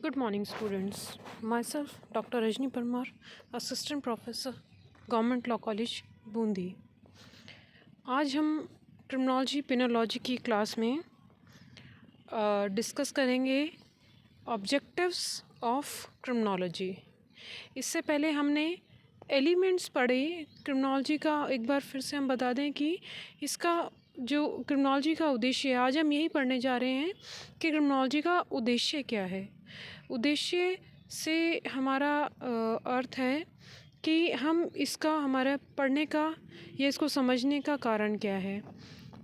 Good morning, students. Myself, Dr. Rajni Parmar, Assistant Professor, Government Law College, Bundi. आज हम criminology पेनोलॉजी की class में discuss करेंगे ऑब्जेक्टिव्स ऑफ क्रिमिनोलॉजी। इससे पहले हमने एलिमेंट्स पढ़े क्रिमिनोलॉजी का। एक बार फिर से हम बता दें कि इसका जो क्रिमिनोलॉजी का उद्देश्य है, आज हम यही पढ़ने जा रहे हैं कि क्रिमिनोलॉजी का उद्देश्य क्या है। उद्देश्य से हमारा अर्थ है कि हम इसका हमारा पढ़ने का या इसको समझने का कारण क्या है।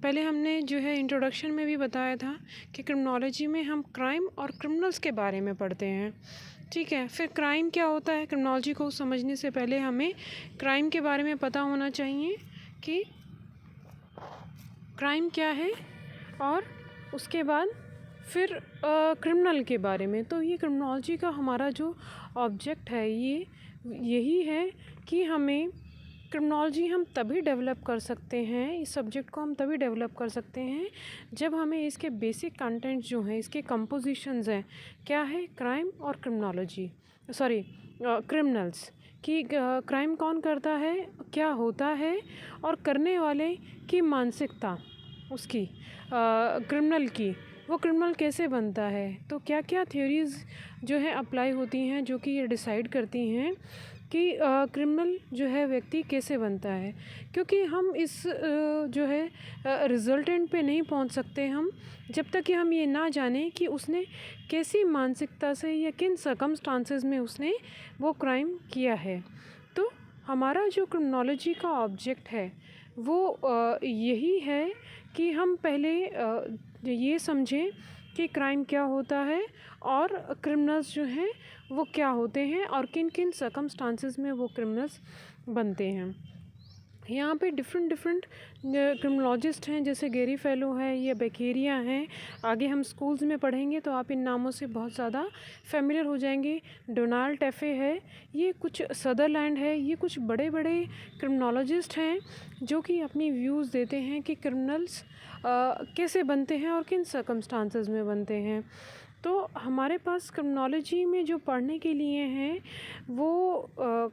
पहले हमने जो है इंट्रोडक्शन में भी बताया था कि क्रिमिनोलॉजी में हम क्राइम और क्रिमिनल्स के बारे में पढ़ते हैं, ठीक है। फिर क्राइम क्या होता है, क्रिमिनोलॉजी को समझने से पहले हमें क्राइम के बारे में पता होना चाहिए कि क्राइम क्या है, और उसके बाद फिर क्रिमिनल के बारे में। तो ये क्रिमिनोलॉजी का हमारा जो ऑब्जेक्ट है ये यही है कि हमें क्रिमिनोलॉजी हम तभी डेवलप कर सकते हैं, इस सब्जेक्ट को हम तभी डेवलप कर सकते हैं जब हमें इसके बेसिक कंटेंट जो हैं, इसके कंपोजिशंस हैं, क्या है, क्राइम और क्रिमिनल्स कि क्राइम कौन करता है, क्या होता है, और करने वाले की मानसिकता उसकी क्रिमिनल की, वो क्रिमिनल कैसे बनता है। तो क्या क्या थ्योरीज़ जो है अप्लाई होती हैं जो कि ये डिसाइड करती हैं कि क्रिमिनल जो है व्यक्ति कैसे बनता है। क्योंकि हम इस जो है रिजल्टेंट पे नहीं पहुंच सकते हम जब तक कि हम ये ना जानें कि उसने कैसी मानसिकता से या किन सर्कमस्टांसेस में उसने वो क्राइम किया है। तो हमारा जो क्रिमिनोलॉजी का ऑब्जेक्ट है वो यही है कि हम पहले ये समझें कि क्राइम क्या होता है और क्रिमिनल्स जो हैं वो क्या होते हैं और किन किन सर्कमस्टांसेस में वो क्रिमिनल्स बनते हैं। यहाँ पे डिफरेंट क्रिमिनोलॉजिस्ट हैं, जैसे गैरी फेलो है या बेकेरिया हैं। आगे हम स्कूल्स में पढ़ेंगे तो आप इन नामों से बहुत ज़्यादा फेमिलियर हो जाएंगे। डोनाल्ड टेफे है, ये कुछ सदरलैंड है, ये कुछ बड़े बड़े क्रिमिनोलॉजिस्ट हैं जो कि अपनी व्यूज़ देते हैं कि क्रिमिनल्स कैसे बनते हैं और किन सर्कमस्टांसेस में बनते हैं। तो हमारे पास क्रिमिनोलॉजी में जो पढ़ने के लिए हैं वो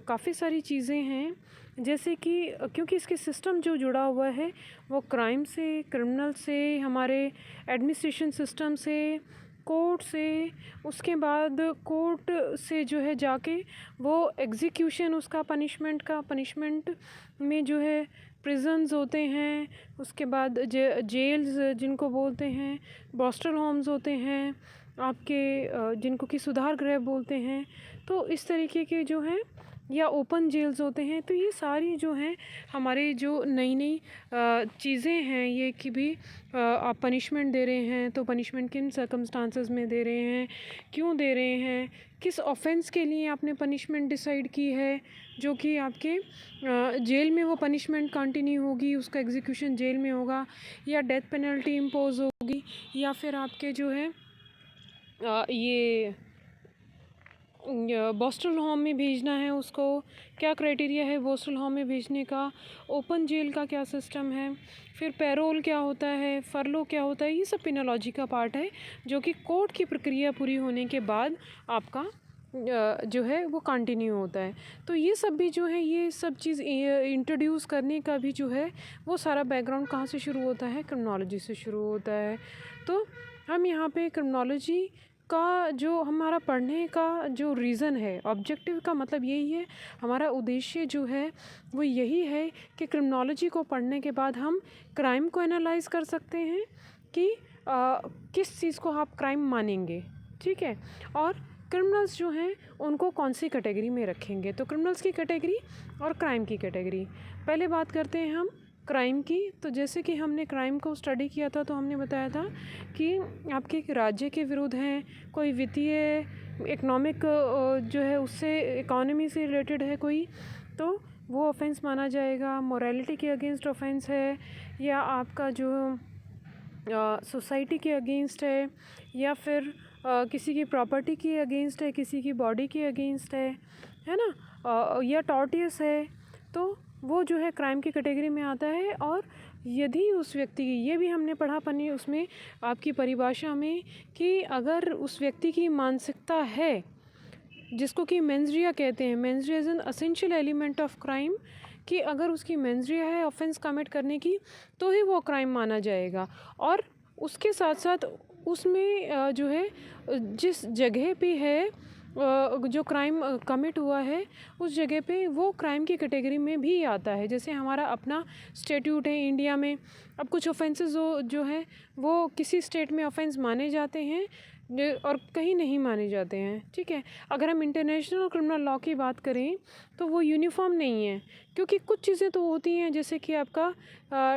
काफ़ी सारी चीज़ें हैं, जैसे कि क्योंकि इसके सिस्टम जो जुड़ा हुआ है वो क्राइम से, क्रिमिनल से, हमारे एडमिनिस्ट्रेशन सिस्टम से, कोर्ट से, उसके बाद कोर्ट से जो है जाके वो एग्जीक्यूशन उसका पनिशमेंट में जो है प्रिजन्स होते हैं, उसके बाद जेल्स जिनको बोलते हैं, बॉस्टल होम्स होते हैं आपके, जिनको कि सुधार गृह बोलते हैं। तो इस तरीके के जो हैं या ओपन जेल्स होते हैं। तो ये सारी जो हैं हमारे जो नई चीज़ें हैं ये कि भी आप पनिशमेंट दे रहे हैं तो पनिशमेंट किन सर्कमस्टांसेस में दे रहे हैं, क्यों दे रहे हैं, किस ऑफेंस के लिए आपने पनिशमेंट डिसाइड की है, जो कि आपके जेल में वो पनिशमेंट कंटिन्यू होगी, उसका एग्जीक्यूशन जेल में होगा, या डेथ पेनल्टी इम्पोज होगी, या फिर आपके जो है ये बॉस्टल होम में भेजना है उसको, क्या क्राइटेरिया है बॉस्टल होम में भेजने का, ओपन जेल का क्या सिस्टम है, फिर पैरोल क्या होता है, फरलो क्या होता है। ये सब पेनोलॉजी का पार्ट है जो कि कोर्ट की प्रक्रिया पूरी होने के बाद आपका जो है वो कंटिन्यू होता है। तो ये सब भी जो है ये सब चीज़ इंट्रोड्यूस करने का भी जो है वो सारा बैकग्राउंड कहाँ से शुरू होता है, क्रिमिनोलॉजी से शुरू होता है। तो हम यहाँ पे क्रिमिनोलॉजी का जो हमारा पढ़ने का जो रीज़न है, ऑब्जेक्टिव का मतलब यही है, हमारा उद्देश्य जो है वो यही है कि क्रिमिनोलॉजी को पढ़ने के बाद हम क्राइम को एनालाइज कर सकते हैं कि किस चीज़ को आप क्राइम मानेंगे, ठीक है, और क्रिमिनल्स जो हैं उनको कौन सी कैटेगरी में रखेंगे। तो क्रिमिनल्स की कैटेगरी और क्राइम की कैटेगरी। पहले बात करते हैं हम क्राइम की। तो जैसे कि हमने क्राइम को स्टडी किया था तो हमने बताया था कि आपके राज्य के विरुद्ध हैं, कोई वित्तीय इकोनॉमिक जो है उससे इकोनॉमी से रिलेटेड है कोई, तो वो ऑफेंस माना जाएगा। मोरालिटी के अगेंस्ट ऑफेंस है, या आपका जो सोसाइटी के अगेंस्ट है, या फिर किसी की प्रॉपर्टी के अगेंस्ट है, किसी की बॉडी के अगेंस्ट है ना, या टॉर्टियस है, तो वो जो है क्राइम की कैटेगरी में आता है। और यदि उस व्यक्ति की, ये भी हमने पढ़ा पनी उसमें आपकी परिभाषा में, कि अगर उस व्यक्ति की मानसिकता है, जिसको कि मेंस रिया कहते हैं, mains Riya is an essential element of crime, कि अगर उसकी मेंस रिया है ऑफेंस कमिट करने की तो ही वो क्राइम माना जाएगा। और उसके साथ साथ उसमें जो है जिस जगह पे है जो क्राइम कमिट हुआ है उस जगह पे वो क्राइम की कैटेगरी में भी आता है। जैसे हमारा अपना स्टेट्यूट है इंडिया में, अब कुछ ऑफेंसेस जो है वो किसी स्टेट में ऑफेंस माने जाते हैं और कहीं नहीं माने जाते हैं, ठीक है। अगर हम इंटरनेशनल क्रिमिनल लॉ की बात करें तो वो यूनिफॉर्म नहीं है, क्योंकि कुछ चीज़ें तो होती हैं जैसे कि आपका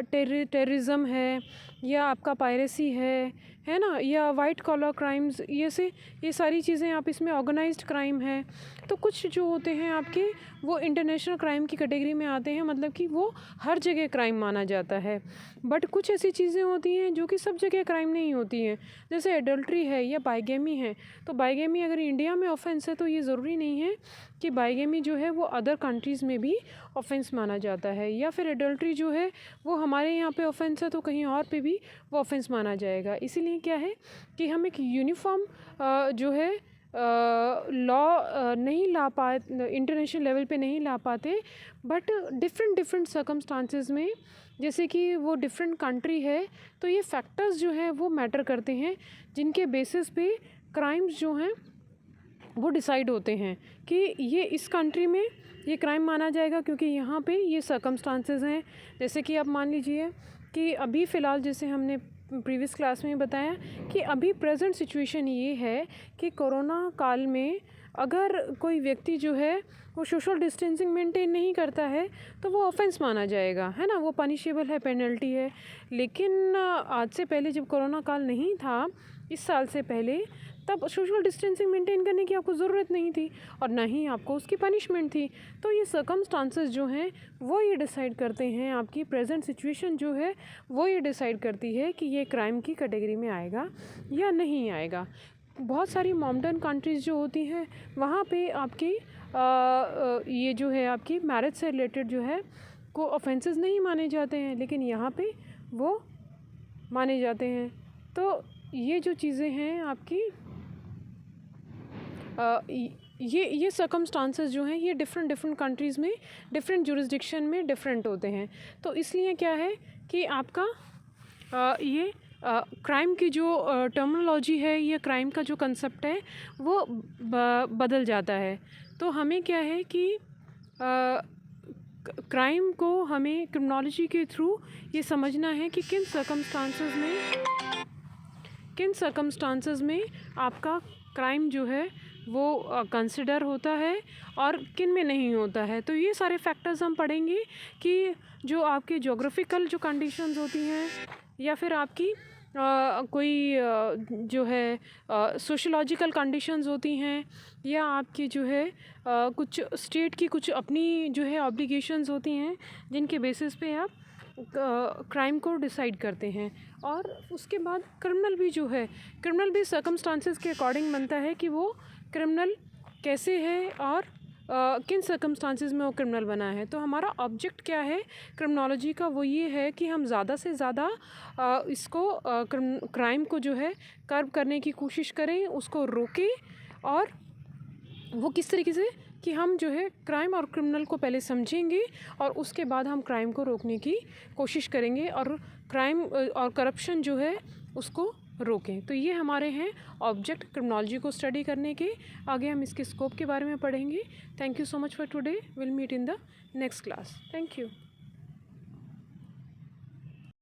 टेररिज्म है, या आपका पायरेसी है ना, या वाइट कॉलर क्राइम्स, ये सारी चीज़ें आप इसमें ऑर्गेनाइज्ड क्राइम है, तो कुछ जो होते हैं आपके वो इंटरनेशनल क्राइम की कैटेगरी में आते हैं, मतलब कि वो हर जगह क्राइम माना जाता है। बट कुछ ऐसी चीज़ें होती हैं जो कि सब जगह क्राइम नहीं होती हैं, जैसे एडल्ट्री है या बाइगेमी है। तो बाइगेमी अगर इंडिया में ऑफेंस है तो ये ज़रूरी नहीं है कि बाइगेमी जो है वो अदर कंट्रीज़ में भी ऑफेंस माना जाता है, या फिर एडल्ट्री जो है वो हमारे यहाँ पे ऑफेंस है तो कहीं और पे भी वो ऑफेंस माना जाएगा। इसीलिए क्या है कि हम एक यूनिफॉर्म जो है लॉ नहीं ला पाए, इंटरनेशनल लेवल पे नहीं ला पाते, बट डिफरेंट सर्कमस्टांसेस में, जैसे कि वो डिफरेंट कंट्री है तो ये फैक्टर्स जो है वो मैटर करते हैं, जिनके बेसिस पे क्राइम्स जो हैं वो डिसाइड होते हैं कि ये इस कंट्री में ये क्राइम माना जाएगा क्योंकि यहाँ पे ये सर्कमस्टांसेस हैं। जैसे कि आप मान लीजिए कि अभी फ़िलहाल जैसे हमने प्रीवियस क्लास में बताया कि अभी प्रेजेंट सिचुएशन ये है कि कोरोना काल में अगर कोई व्यक्ति जो है वो सोशल डिस्टेंसिंग मेंटेन नहीं करता है तो वो ऑफेंस माना जाएगा, है ना, वो पनिशेबल है, पेनल्टी है। लेकिन आज से पहले जब कोरोना काल नहीं था, इस साल से पहले, तब सोशल डिस्टेंसिंग मेंटेन करने की आपको ज़रूरत नहीं थी और ना ही आपको उसकी पनिशमेंट थी। तो ये सर्कमस्टांसेस जो हैं वो ये डिसाइड करते हैं, आपकी प्रेजेंट सिचुएशन जो है वो ये डिसाइड करती है कि ये क्राइम की कैटेगरी में आएगा या नहीं आएगा। बहुत सारी मॉडर्न कंट्रीज़ जो होती हैं वहाँ पे आपकी ये जो है आपकी मैरिज से रिलेटेड जो है को ऑफेंसेस नहीं माने जाते हैं, लेकिन यहाँ पे वो माने जाते हैं। तो ये जो चीज़ें हैं आपकी ये सर्कमस्टांसेस जो हैं ये डिफरेंट कंट्रीज़ में, डिफरेंट जुरिस्डिक्शन में डिफरेंट होते हैं। तो इसलिए क्या है कि आपका ये क्राइम की जो टर्मिनोलॉजी है, ये क्राइम का जो कंसेप्ट है वो बदल जाता है। तो हमें क्या है कि क्राइम को हमें क्रिमिनोलॉजी के थ्रू ये समझना है कि किन सर्कमस्टांसेस में आपका क्राइम जो है वो कंसिडर होता है और किन में नहीं होता है। तो ये सारे फैक्टर्स हम पढ़ेंगे कि जो आपके ज्योग्राफिकल जो कंडीशंस होती हैं, या फिर आपकी कोई जो है सोशलॉजिकल कंडीशंस होती हैं, या आपकी जो है कुछ स्टेट की कुछ अपनी जो है ऑब्लिगेशंस होती हैं, जिनके बेसिस पे आप क्राइम को डिसाइड करते हैं। और उसके बाद क्रिमिनल भी सर्कमस्टांसेस के अकॉर्डिंग बनता है कि वो क्रिमिनल कैसे है और किन सर्कमस्टांसेस में वो क्रिमिनल बना है। तो हमारा ऑब्जेक्ट क्या है क्रिमिनोलॉजी का, वो ये है कि हम ज़्यादा से ज़्यादा इसको क्राइम को जो है कर्ब करने की कोशिश करें, उसको रोकें, और वो किस तरीके से कि हम जो है क्राइम और क्रिमिनल को पहले समझेंगे और उसके बाद हम क्राइम को रोकने की कोशिश करेंगे और क्राइम और करप्शन जो है उसको रोकें। तो ये हमारे हैं ऑब्जेक्ट क्रिमिनोलॉजी को स्टडी करने के। आगे हम इसके स्कोप के बारे में पढ़ेंगे। Thank you so much for today. Will meet in the next class. Thank you.